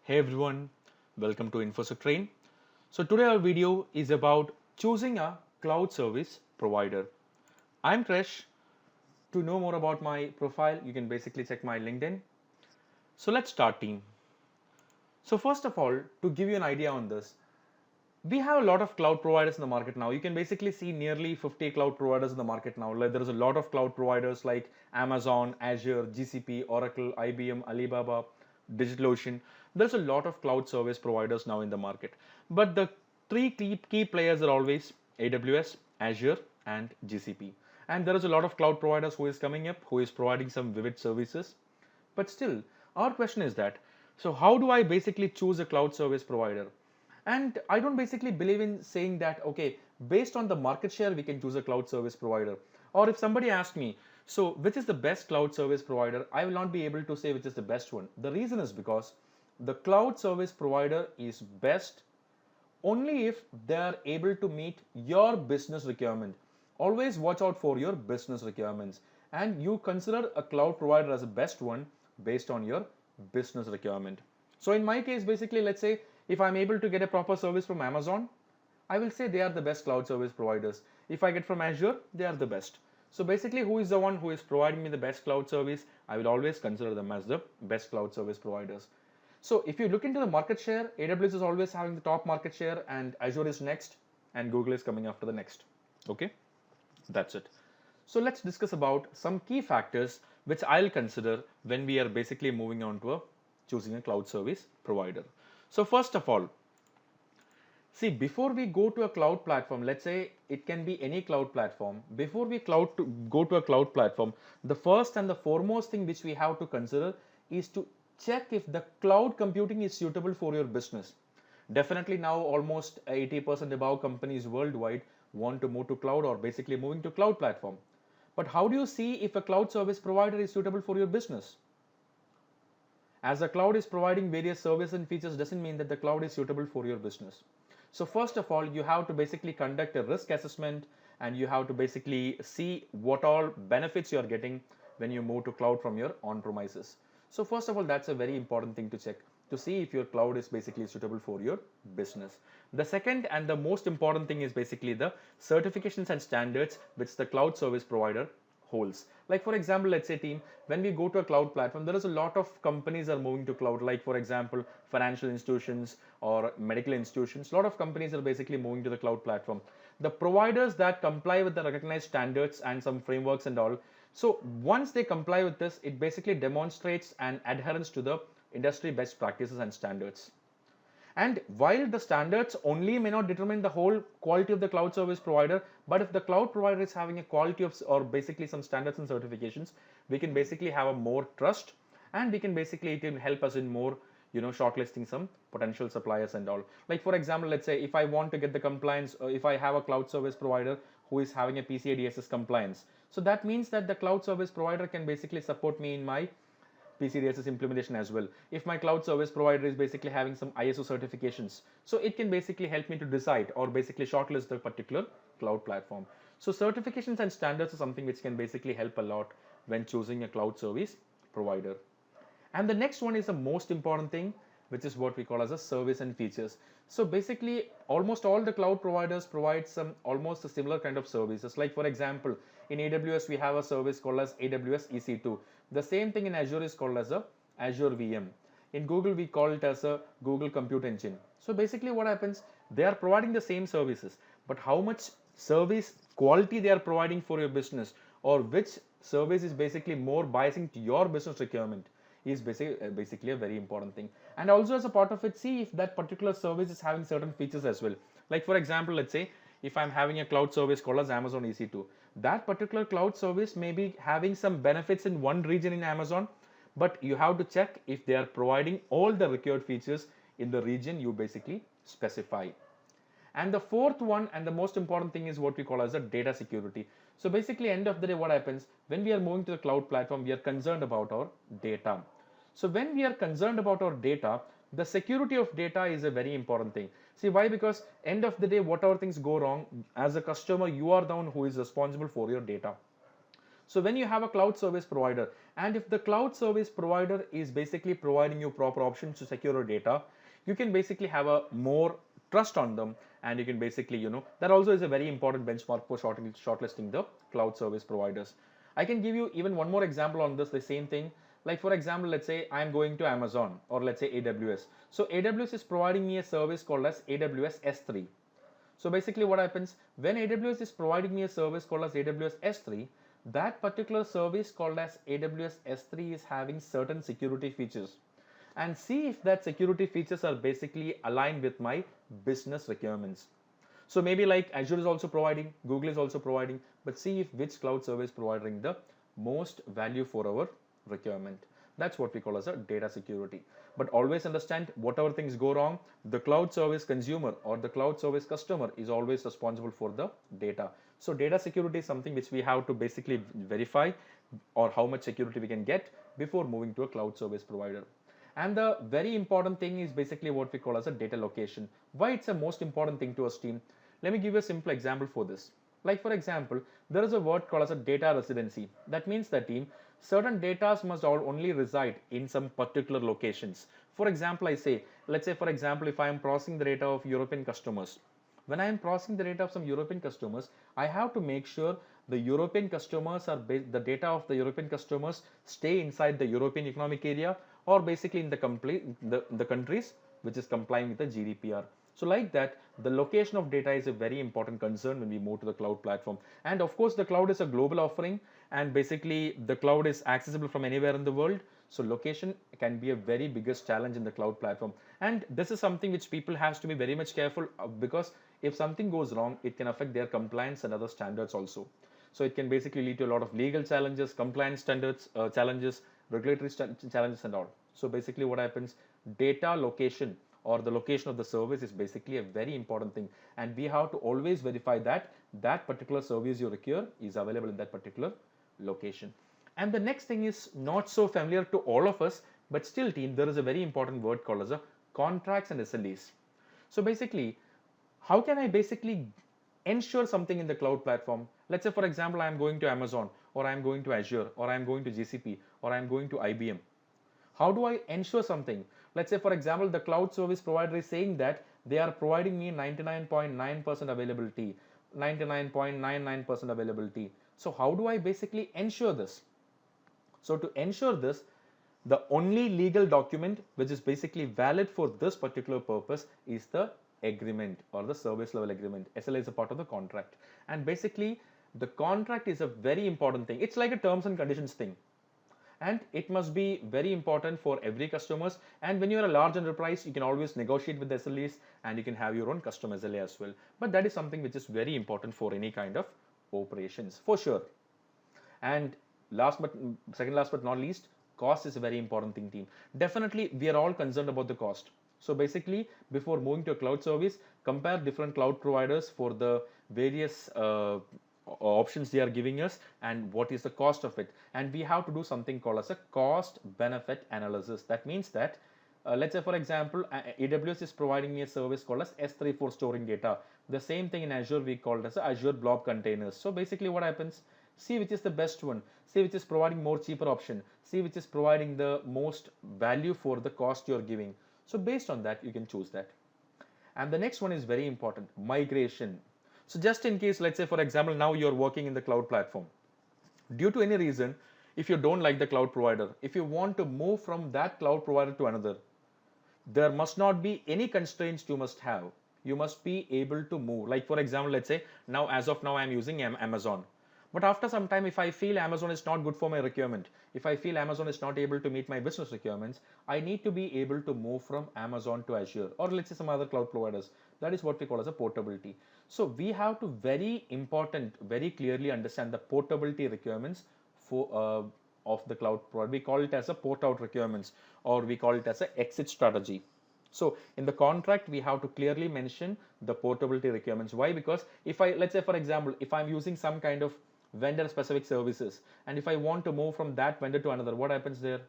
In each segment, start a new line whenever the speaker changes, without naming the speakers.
Hey everyone, welcome to InfosecTrain. So today our video is about choosing a cloud service provider. I'm Krish. To know more about my profile, you can basically check my LinkedIn. So let's start team. So first of all, to give you an idea on this, we have a lot of cloud providers in the market now. You can basically see nearly 50 cloud providers in the market now. Like there's a lot of cloud providers like Amazon, Azure, GCP, Oracle, IBM, Alibaba, DigitalOcean. There's a lot of cloud service providers now in the market. But the three key players are always AWS, Azure, and GCP. And there is a lot of cloud providers who is coming up, who is providing some vivid services. But still, our question is that, so how do I basically choose a cloud service provider? And I don't basically believe in saying that, okay, based on the market share, we can choose a cloud service provider. Or if somebody asks me, so which is the best cloud service provider, I will not be able to say which is the best one. The reason is because the cloud service provider is best only if they are able to meet your business requirement. Always watch out for your business requirements and you consider a cloud provider as the best one based on your business requirement. So in my case, basically, let's say if I'm able to get a proper service from Amazon, I will say they are the best cloud service providers. If I get from Azure, they are the best. So basically, who is the one who is providing me the best cloud service? I will always consider them as the best cloud service providers. So if you look into the market share, AWS is always having the top market share and Azure is next and Google is coming after the next. Okay, that's it. So let's discuss about some key factors which I'll consider when we are basically moving on to choosing a cloud service provider. So first of all, see, before we go to a cloud platform, let's say it can be any cloud platform. Before we go to a cloud platform, the first and the foremost thing which we have to consider is to check if the cloud computing is suitable for your business. Definitely now almost 80% above companies worldwide want to move to cloud or basically moving to cloud platform. But how do you see if a cloud service provider is suitable for your business? As the cloud is providing various services and features doesn't mean that the cloud is suitable for your business. So first of all, you have to basically conduct a risk assessment and you have to basically see what all benefits you are getting when you move to cloud from your on-premises. So first of all, that's a very important thing to check to see if your cloud is basically suitable for your business. The second and the most important thing is basically the certifications and standards which the cloud service provider holds. Like for example, let's say team, when we go to a cloud platform, there is a lot of companies are moving to cloud. Like for example, financial institutions or medical institutions, a lot of companies are basically moving to the cloud platform. The providers that comply with the recognized standards and some frameworks and all. So once they comply with this, it basically demonstrates an adherence to the industry best practices and standards. And while the standards only may not determine the whole quality of the cloud service provider, but if the cloud provider is having a quality of or basically some standards and certifications, we can basically have a more trust and we can basically it can help us in more shortlisting some potential suppliers and all. Like for example, let's say if I want to get the compliance or if I have a cloud service provider who is having a PCI DSS compliance, so that means that the cloud service provider can basically support me in my PCDSS implementation as well. If my cloud service provider is basically having some ISO certifications, so it can basically help me to decide or basically shortlist the particular cloud platform. So certifications and standards are something which can basically help a lot when choosing a cloud service provider. And the next one is the most important thing, which is what we call as a service and features. So basically, almost all the cloud providers provide some almost a similar kind of services. Like for example, in AWS, we have a service called as AWS EC2. The same thing in Azure is called as a Azure VM. In Google, we call it as a Google Compute Engine. So basically what happens, they are providing the same services, but how much service quality they are providing for your business or which service is basically more biasing to your business requirement is basically a very important thing. And also as a part of it, see if that particular service is having certain features as well. Like for example, let's say if I'm having a cloud service called as Amazon EC2, that particular cloud service may be having some benefits in one region in Amazon, but you have to check if they are providing all the required features in the region you basically specify. And the fourth one and the most important thing is what we call as a data security. So basically end of the day, what happens when we are moving to the cloud platform, we are concerned about our data. So when we are concerned about our data, the security of data is a very important thing. See why? Because end of the day, whatever things go wrong, as a customer, you are the one who is responsible for your data. So when you have a cloud service provider, and if the cloud service provider is basically providing you proper options to secure your data, you can basically have a more trust on them, and you can basically, that also is a very important benchmark for shortlisting the cloud service providers. I can give you even one more example on this, the same thing. Like for example, let's say I'm going to Amazon, or let's say AWS. So AWS is providing me a service called as AWS S3. So basically what happens when AWS is providing me a service called as AWS S3, that particular service called as AWS S3 is having certain security features, and see if that security features are basically aligned with my business requirements. So maybe like Azure is also providing, Google is also providing, but see if which cloud service providing the most value for our requirement. That's what we call as a data security. But always understand, whatever things go wrong, the cloud service consumer or the cloud service customer is always responsible for the data. So data security is something which we have to basically verify, or how much security we can get before moving to a cloud service provider. And the very important thing is basically what we call as a data location. Why it's a most important thing to us, team? Let me give you a simple example for this. Like for example, there is a word called as a data residency. That means that, team, certain data must only reside in some particular locations. For example, let's say for example, if I am processing the data of European customers, when I am processing the data of some European customers, I have to make sure the European customers the data of the European customers stay inside the European Economic Area, or basically in the countries which is complying with the GDPR. So like that, the location of data is a very important concern when we move to the cloud platform. And of course, the cloud is a global offering, and basically the cloud is accessible from anywhere in the world. So location can be a very biggest challenge in the cloud platform. And this is something which people has to be very much careful of, because if something goes wrong, it can affect their compliance and other standards also. So it can basically lead to a lot of legal challenges, compliance standards challenges, regulatory challenges and all. So basically what happens, data location or the location of the service is basically a very important thing, and we have to always verify that that particular service you require is available in that particular location. And the next thing is not so familiar to all of us, but still, team, there is a very important word called as a contracts and SLAs. So basically, how can I basically ensure something in the cloud platform? Let's say for example, I am going to Amazon, or I am going to Azure, or I am going to GCP, or I am going to IBM. How do I ensure something? Let's say for example, the cloud service provider is saying that they are providing me 99.9% availability, 99.99% availability. So how do I basically ensure this? So to ensure this, the only legal document which is basically valid for this particular purpose is the agreement, or the service level agreement. SLA is a part of the contract, and basically the contract is a very important thing. It's like a terms and conditions thing, and it must be very important for every customers. And when you're a large enterprise, you can always negotiate with the SLAs, and you can have your own custom SLA as well. But that is something which is very important for any kind of operations, for sure. And second last but not least, cost is a very important thing, team. Definitely we are all concerned about the cost. So basically, before moving to a cloud service, compare different cloud providers for the various options they are giving us, and what is the cost of it. And we have to do something called as a cost benefit analysis. That means that let's say for example, AWS is providing me a service called as S3 for storing data. The same thing in Azure we call it as Azure Blob Containers. So basically what happens, see which is the best one, see which is providing more cheaper option, see which is providing the most value for the cost you're giving. So based on that, you can choose that. And the next one is very important, migration. So just in case, let's say for example, now you're working in the cloud platform. Due to any reason, if you don't like the cloud provider, if you want to move from that cloud provider to another, there must not be any constraints you must have. You must be able to move. Like for example, let's say now, as of now, I'm using Amazon. But after some time, if I feel Amazon is not good for my requirement, if I feel Amazon is not able to meet my business requirements, I need to be able to move from Amazon to Azure, or let's say some other cloud providers. That is what we call as a portability. So we have to very clearly understand the portability requirements for of the cloud provider. We call it as a port out requirements, or we call it as an exit strategy. So in the contract, we have to clearly mention the portability requirements. Why? Because if let's say for example, if I'm using some kind of vendor specific services, and if I want to move from that vendor to another, what happens there?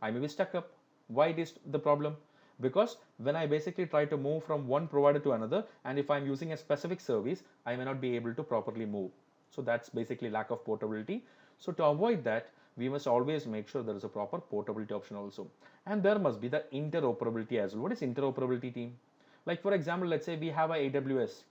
I may be stuck up. Why it is the problem? Because when I basically try to move from one provider to another, and if I'm using a specific service, I may not be able to properly move. So that's basically lack of portability. So to avoid that, we must always make sure there is a proper portability option also. And there must be the interoperability as well. What is interoperability, team? Like for example, let's say we have a AWS,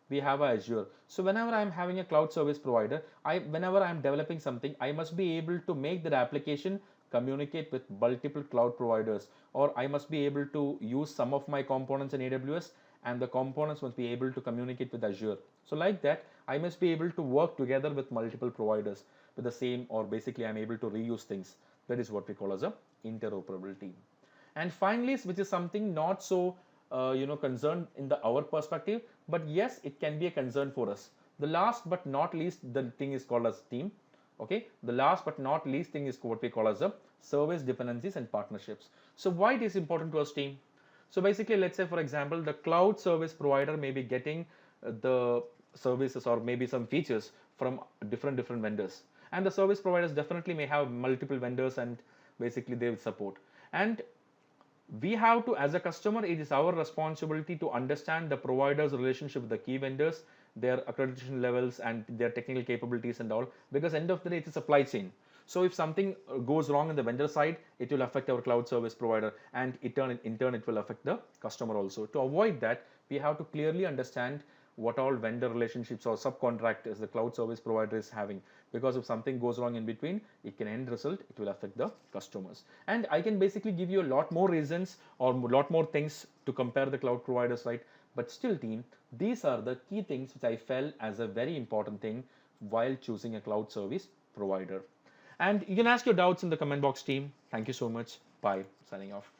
we have a Azure. So whenever I'm having a cloud service provider, whenever I'm developing something, I must be able to make that application communicate with multiple cloud providers, or I must be able to use some of my components in AWS and the components must be able to communicate with Azure. So like that, I must be able to work together with multiple providers with the same, or basically I'm able to reuse things. That is what we call as a interoperability. And finally, which is something not so concerned in the our perspective, but yes, it can be a concern for us. The last but not least, the thing is called as team. Okay, the last but not least thing is what we call as a service dependencies and partnerships. So why it is important to us, team? So basically, let's say for example, the cloud service provider may be getting the services or maybe some features from different vendors, and the service providers definitely may have multiple vendors, and basically they will support. And we have to, as a customer, it is our responsibility to understand the provider's relationship with the key vendors, their accreditation levels and their technical capabilities and all, because end of the day it's a supply chain. So if something goes wrong in the vendor side, it will affect our cloud service provider, and in turn it will affect the customer also. To avoid that, we have to clearly understand what all vendor relationships or subcontractors the cloud service provider is having, because if something goes wrong in between, it can end result, it will affect the customers. And I can basically give you a lot more reasons or a lot more things to compare the cloud providers, right? But still, team, these are the key things which I felt as a very important thing while choosing a cloud service provider. And you can ask your doubts in the comment box, team. Thank you so much. Bye. Signing off.